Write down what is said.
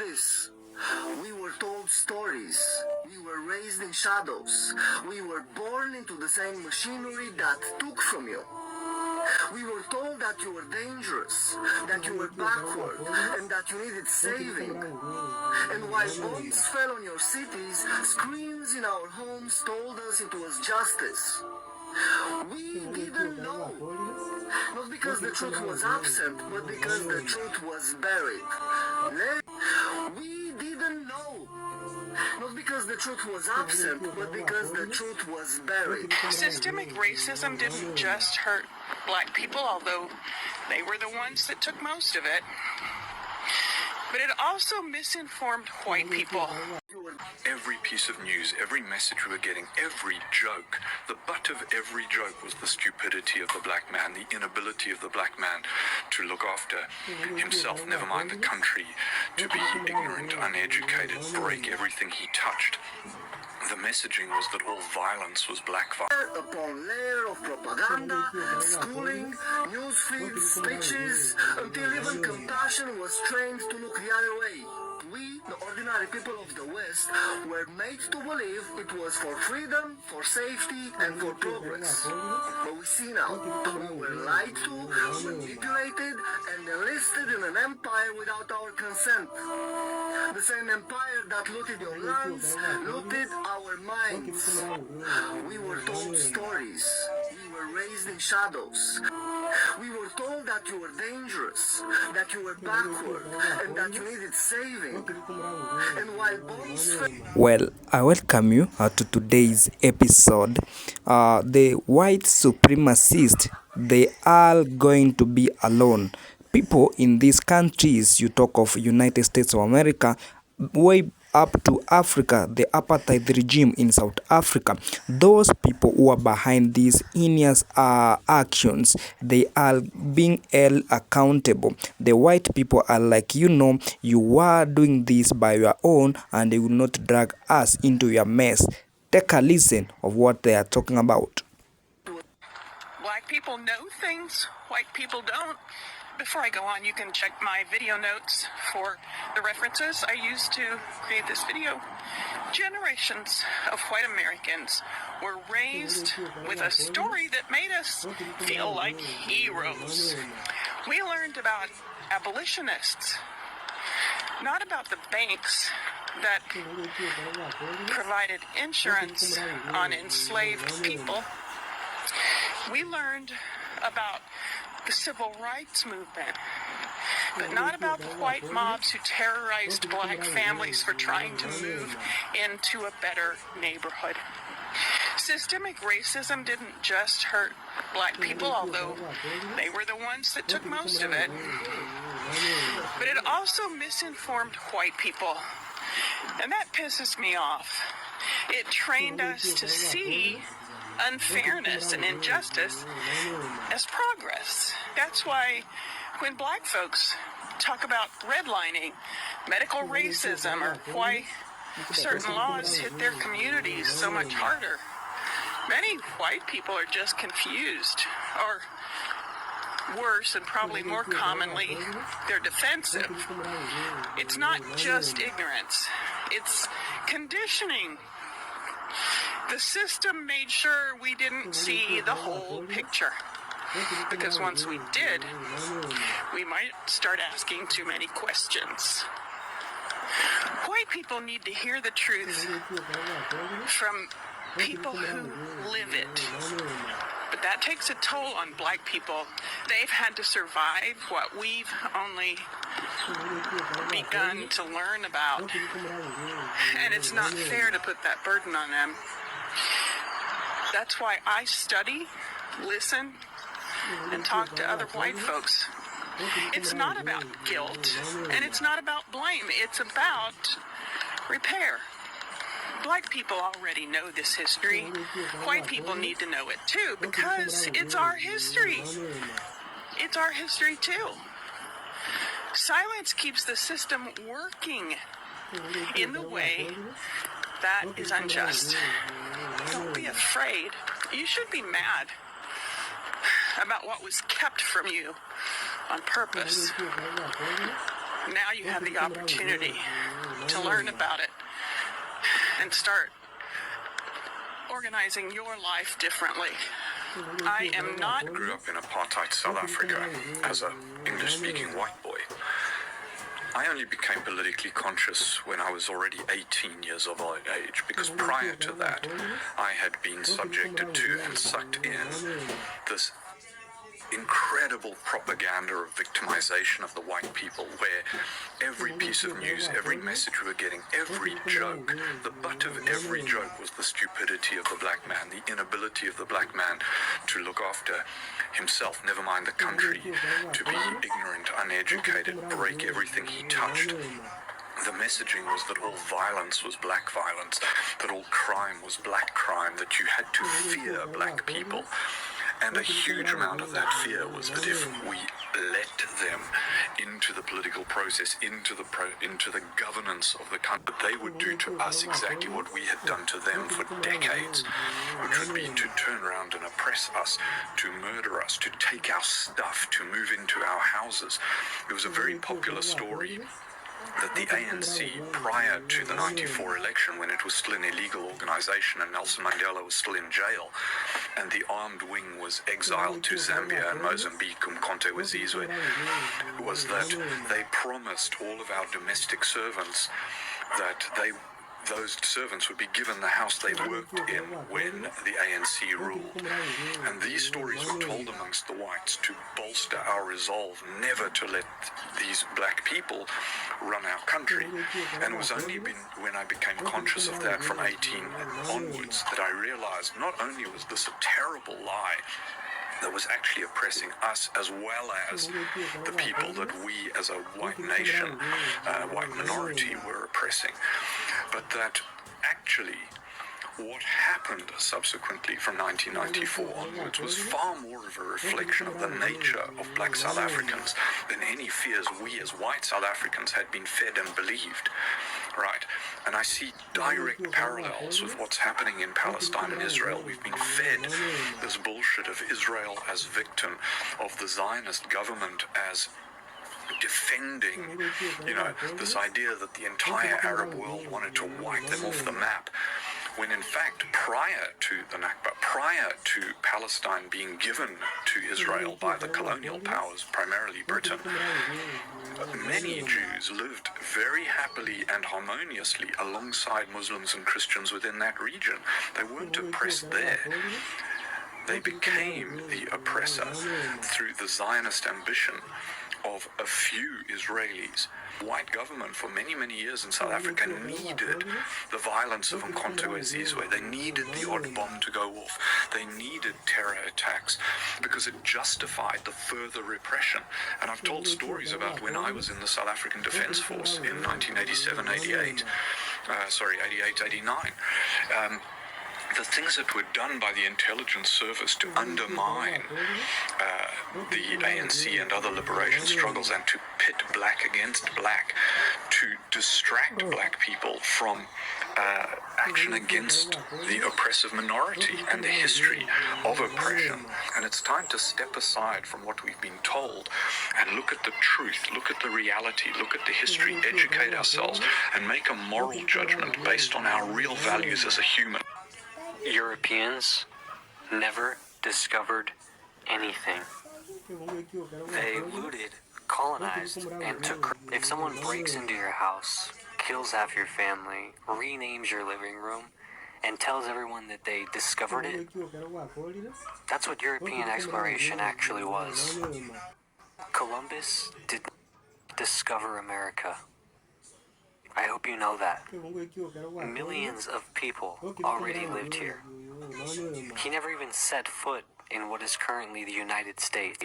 this. We were told stories. We were raised in shadows. We were born into the same machinery that took from you. We were told that you were dangerous, that you were backward, and that you needed saving. And while bombs fell on your cities, screams in our homes told us it was justice. We didn't know. Not because the truth was absent, but because the truth was buried. We didn't know. Not because the truth was absent, but because the truth was buried. Systemic racism didn't just hurt black people, although they were the ones that took most of it. But it also misinformed white people. Every piece of news, every message we were getting, every joke, the butt of every joke was the stupidity of the black man, the inability of the black man to look after himself, never mind the country, to be ignorant, uneducated, break everything he touched. The messaging was that all violence was black violence. Layer upon layer of propaganda, schooling, news feeds, speeches, until even compassion was trained to look the other way. We, the ordinary people of the West, were made to believe it was for freedom, for safety, and for progress. But we see now, we were lied to, manipulated, and enlisted in an empire without our consent. The same empire that looted your lands, looted our minds. We were told stories. We were raised in shadows. We were told that you were dangerous, that you were backward, and that you needed saving. And while bombs fell... Well, I welcome you to today's episode. The white supremacists, they are going to be alone. People in these countries, you talk of United States of America, way up to Africa, the apartheid regime in South Africa, those people who are behind these heinous actions, they are being held accountable. The white people are like, you are doing this by your own and they will not drag us into your mess. Take a listen of what they are talking about. Black people know things white people don't. Before I go on, you can check my video notes for the references I used to create this video. Generations of white Americans were raised with a story that made us feel like heroes. We learned about abolitionists, not about the banks that provided insurance on enslaved people. We learned about the civil rights movement, but not about the white mobs who terrorized black families for trying to move into a better neighborhood. Systemic racism didn't just hurt black people, although they were the ones that took most of it, but it also misinformed white people, and that pisses me off. It trained us to see unfairness and injustice as progress. That's why when black folks talk about redlining, medical racism, or why certain laws hit their communities so much harder, many white people are just confused, or worse, and probably more commonly, they're defensive. It's not just ignorance, it's conditioning. The system made sure we didn't see the whole picture, because once we did, we might start asking too many questions. White people need to hear the truth from people who live it. But that takes a toll on black people. They've had to survive what we've only begun to learn about. And it's not fair to put that burden on them. That's why I study, listen, and talk to other white folks. It's not about guilt, and it's not about blame. It's about repair. Black people already know this history. White people need to know it too, because it's our history. It's our history too. Silence keeps the system working in the way that is unjust. Don't be afraid. You should be mad about what was kept from you on purpose. Now you have the opportunity to learn about it and start organizing your life differently. I am not. I grew up in apartheid South Africa as an English-speaking white boy. I only became politically conscious when I was already 18 years of age, because prior to that, I had been subjected to and sucked in this incredible propaganda of victimization of the white people, where every piece of news, every message we were getting, every joke, the butt of every joke was the stupidity of the black man, the inability of the black man to look after himself, never mind the country, to be ignorant, uneducated, break everything he touched. The messaging was that all violence was black violence, that all crime was black crime, that you had to fear black people. And a huge amount of that fear was that if we let them into the political process, into the governance of the country, they would do to us exactly what we had done to them for decades, which would be to turn around and oppress us, to murder us, to take our stuff, to move into our houses. It was a very popular story that the ANC, prior to the 94 election, when it was still an illegal organization and Nelson Mandela was still in jail, and the armed wing was exiled to Zambia and Mozambique, Umkhonto Wesizwe, was that they promised all of our domestic servants that those servants would be given the house they worked in when the ANC ruled. And these stories were told amongst the whites to bolster our resolve never to let these black people run our country. And it was only when I became conscious of that from 18 and onwards that I realized not only was this a terrible lie that was actually oppressing us as well as the people that we as a white nation, white minority, were oppressing, but that actually what happened subsequently from 1994 onwards was far more of a reflection of the nature of black South Africans than any fears we as white South Africans had been fed and believed. Right, and I see direct parallels with what's happening in Palestine and Israel. We've been fed this bullshit of Israel as victim, of the Zionist government as defending, this idea that the entire Arab world wanted to wipe them off the map, when in fact, prior to the Nakba, prior to Palestine being given to Israel by the colonial powers, primarily Britain, many Jews lived very happily and harmoniously alongside Muslims and Christians within that region. They weren't oppressed there. They became the oppressor through the Zionist ambition of a few Israelis. White government for many, many years in South Africa needed the violence of Umkhonto Wesizwe. They needed the odd bomb to go off. They needed terror attacks because it justified the further repression. And I've told stories about when I was in the South African Defence Force in 1987, 88, 89. The things that were done by the intelligence service to undermine the ANC and other liberation struggles and to pit black against black, to distract black people from action against the oppressive minority and the history of oppression. And it's time to step aside from what we've been told and look at the truth, look at the reality, look at the history, educate ourselves, and make a moral judgment based on our real values as a human. Europeans never discovered anything. They looted, colonized, and took. If someone breaks into your house, kills half your family, renames your living room, and tells everyone that they discovered it, that's what European exploration actually was. Columbus did not discover America. I hope you know that. Millions of people already lived here. He never even set foot in what is currently the United States.